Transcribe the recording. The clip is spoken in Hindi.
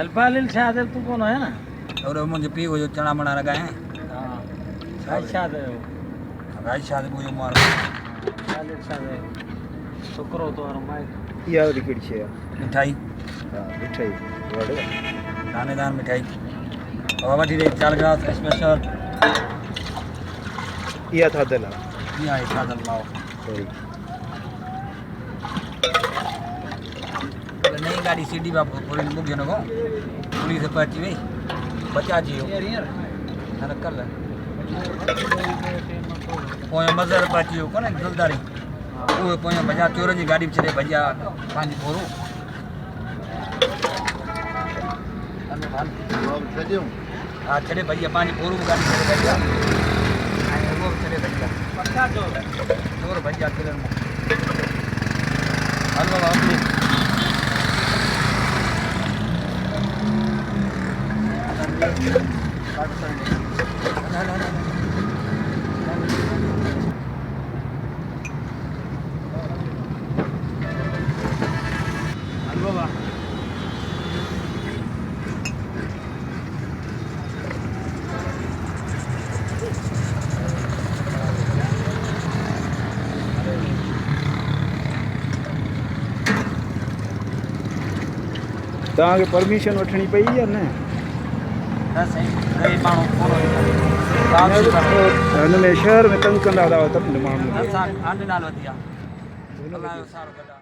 हेल्पालिल शायद तू कौन है ना और मुझे पी वो जो चना बना रखा है हां शायद राइट शायद वो जो मार शायद शुक्र तो और माइक या रिकड़ी छे मिठाई हां मिठाई वाड़े दानेदार मिठाई और वठी रे 4 ग्लास स्पेशल या था दला ये है सादल लाओ सही नई गाड़ी सीडी बाप पूरी बुक जनो को पुलिस पहुंची भाई बचा जियो अरे कर ले पोए मजर पहुंची को ना जल्दारी वो पोए बजा चोर जी गाड़ी में चले बजा पानी पोरू हाँ चले भैया पानी पोरू गाड़ी चले भैया वो चले भैया पक्का चोर भैया चले हलवा बाबू तव्हांखे परमिशन वठणी पई या न गरीब माण्हू हिन में शहर में तंग कंदा हुआ तब माण्हू आंडे नाल वधी आहे अलाह जो सारो कढा